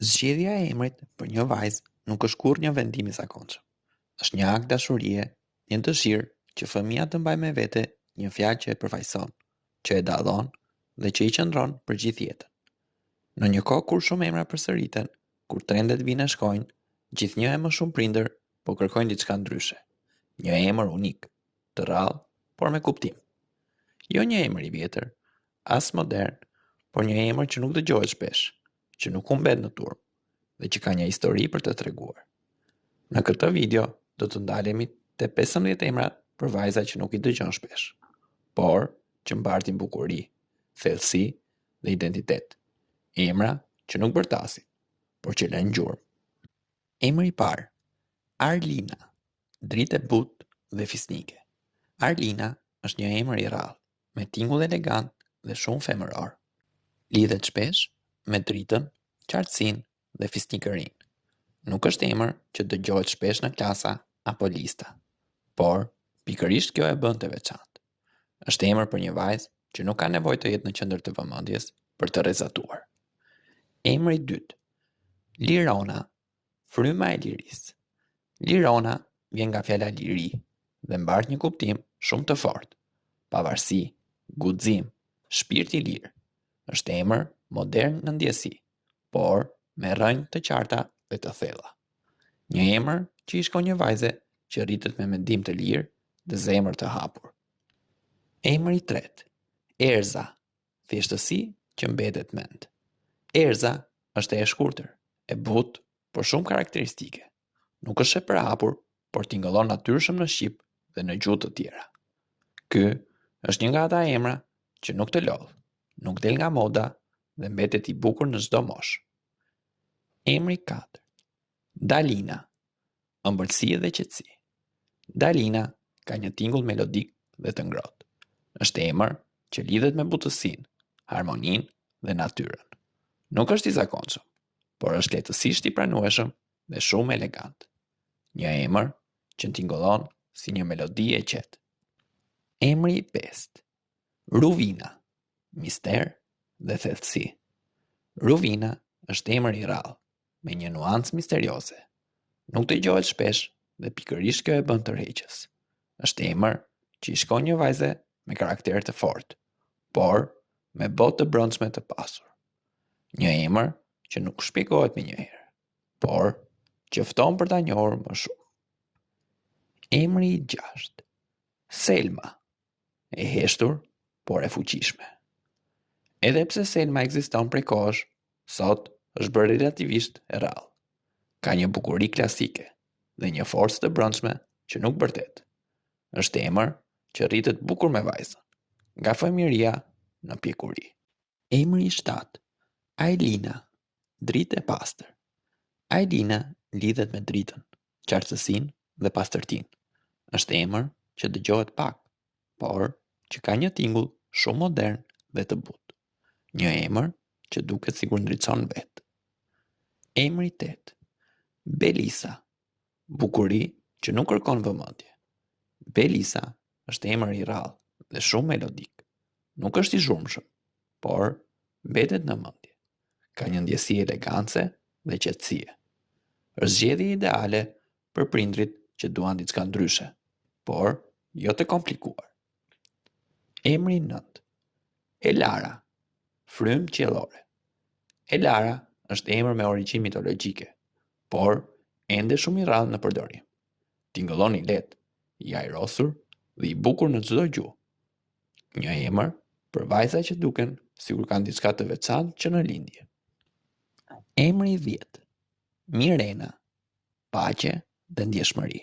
Zgjedhja e emrit për një vajzë nuk është kurrë një vendim i zakonshëm. Është një akt dashurie, një dëshirë që fëmia të mbajë me vete një fjalë që e përfaqëson, që e dallon dhe që i qëndron për gjithë jetën. Në një kohë kur shumë emra përsëriten, kur trendet vinë e shkojnë, gjithnjë e më shumë prindër po kërkojnë diçka ndryshe. Një emër unik, të rrallë, por me kuptim. Jo një emër i vjetër, as modern, por një emër që nuk dëgjohet shpesh, që nuk humbet në turp dhe që ka një histori për të treguar. Në këtë video do të ndalemi te 15 emra për vajza që nuk i dëgjon shpesh, por që mbartin bukuri, thellësi dhe identitet. Emra që nuk bërtasin, por që lënë gjurmë. Emri i parë, Arlina, dritë e butë dhe fisnike. Arlina është një emër i rrallë, me tingull elegant dhe shumë femëror. Lidhet shpesh me dritën, qartësinë dhe fisnikërinë. Nuk është emër që dëgjohet shpesh në klasa apo lista, por pikërisht kjo e bën të veçantë. Është emër për një vajzë që nuk ka nevojë të jetë në qendër të vëmendjes për të rrezatuar. Emri i dytë, Lirona, fryma e lirisë. Lirona vjen nga fjala liri dhe mbart një kuptim shumë të fortë. Pavarësi, guxim, shpirt i lirë. Është emër modern në ndjesi, por me rrënjë të qarta dhe të thella. Një emër që i shkon një vajze që rritet me mendim të lirë dhe zemër të hapur. Emri i tretë, Erza, thjeshtësi që mbetet mend. Erza është e shkurtër, e butë, por shumë karakteristike. Nuk është e përhapur, por tingëllon natyrshëm në shqip dhe në gjuhë të tjera. Ky është një nga ata emra që nuk të lodh, nuk del nga moda dhe mbetet i bukur në çdo moshë. Emri i katërt, Dalina, ëmbëlsi dhe qetësi. Dalina ka një tingull melodik dhe të ngrohtë. Është emër që lidhet me butësinë, harmoninë dhe natyrën. Nuk është i zakonshëm, por është lehtësisht i pranueshëm dhe shumë elegant. Një emër që tingëllon si një melodi e qetë. Emri i pestë, Ruvina, mister dhe thellësi. Ruvina është emër i rrallë, me një nuancë misterioze. Nuk dëgjohet shpesh dhe pikërisht kjo e bën tërheqës. Është emër që i shkon një vajze me karakter të fortë, por me botë të brendshme të pasur. Një emër që nuk shpjegohet me njëherë, por që fton për ta njohur më shumë. Emri i gjashtë, Selma, e heshtur, por e fuqishme. Edhe pse Selma ekziston prej kohësh, sot është bërë relativisht e rrallë. Ka një bukuri klasike dhe një forcë të brendshme që nuk bërtet. Është emër që rritet bukur me vajzën, nga fëmijëria në pjekuri. Emri i shtatë, Ailina, dritë e pastër. Ailina lidhet me dritën, qartësinë dhe pastërtinë. Është emër që dëgjohet pak, por që ka një tingull shumë modern dhe të butë. Një emër që duket sikur ndriçon vetë. Emri i tetë, Belisa, bukuri që nuk kërkon vëmendje. Belisa është emër i rrallë dhe shumë melodik. Nuk është i zhurmshëm, por mbetet në mendje. Ka një ndjesi elegance dhe qetësie. Është zgjedhje ideale për prindrit që duan diçka ndryshe, por jo të komplikuar. Emri i nëntë, Elara, frymë qiellore. Elara është emër me origjinë mitologjike, por ende shumë i rrallë në përdorim. Tingëllon i lehtë, i ajrosur dhe i bukur në çdo gjuhë. Një emër për vajza që duken sikur kanë diçka të veçantë që në lindje. Emri i 10, Mirena, paqe dhe ndjeshmëri.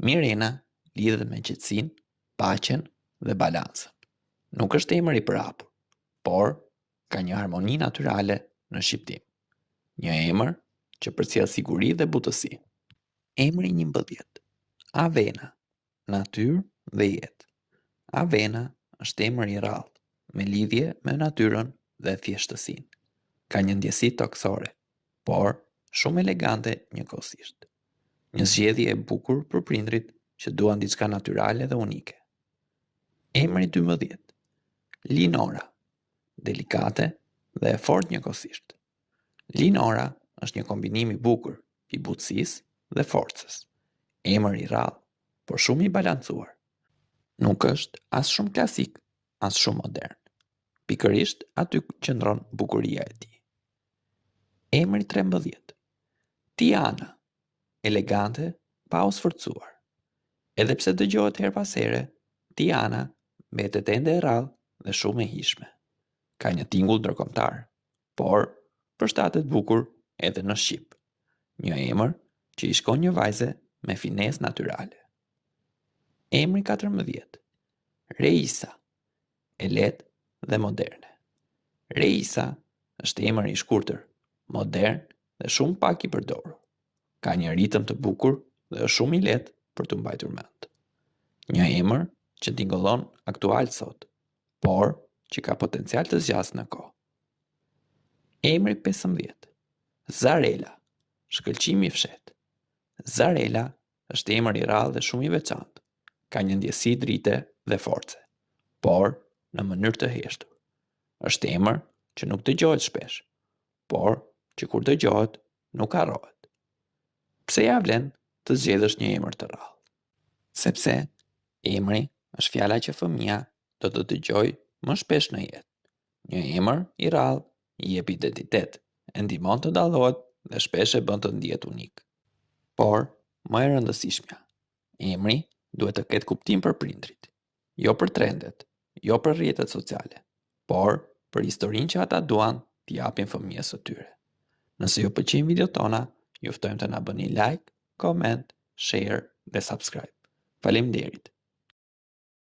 Mirena lidhet me qetësinë, paqen dhe balancën. Nuk është emër i përhapur, por ka një harmoni natyrale në shqiptim. Një emër që përcjell siguri dhe butësi. Emri i 11, Avena, natyrë dhe jetë. Avena është emër i rrallë, me lidhje me natyrën dhe thjeshtësinë. Ka një ndjesi toksore, por shumë elegante njëkohësisht. Një zgjedhje e bukur për prindrit që duan diçka natyrale dhe unike. Emri i 12, Linora, delikate dhe e fortë njëkohësisht. Linora është një kombinim i bukur i butësisë dhe forcës. Emër i rrallë, por shumë i balancuar. Nuk është as shumë klasik, as shumë modern. Pikërisht aty qëndron bukuria e tij. Emri 13. Tiana, elegante, pa u sforcuar. Edhe pse dëgjohet her pas here, Tiana mbetet ende e rrallë dhe shumë e hishme. Ka një tingull ndërkombëtar, por përshtatet bukur edhe në shqip. Një emër që i shkon një vajze me finesë natyrale. Emri 14. Reisa, e lehtë dhe moderne. Reisa është emër i shkurtër, modern dhe shumë pak i përdorur. Ka një ritëm të bukur dhe është shumë i lehtë për të mbajtur mend. Një emër që tingëllon aktual sot, por që ka potencial të zgjasë në kohë. Emri 15. Zarela, shkëlqimi i fshehtë. Zarela është emër i rrallë dhe shumë i veçantë. Ka një ndjesi drite dhe force, por në mënyrë të heshtur. Është emër që nuk dëgjohet shpesh, por që kur dëgjohet nuk harrohet. Pse ja vlen të zgjedhësh një emër të rrallë? Sepse emri është fjala që fëmia do të dëgjojë më shpesh në jetë. Një emër i rrallë i jep identitet, e ndihmon të dallohet dhe shpesh e bën të ndihet unik. Por, më e rëndësishmja, emri duhet të ketë kuptim për prindrit, jo për trendet, jo për rrjetet sociale, por për historinë që ata duan t'i japin fëmijës së tyre. Nëse ju pëlqejnë videot tona, ju ftojmë të na bëni like, comment, share dhe subscribe. Faleminderit.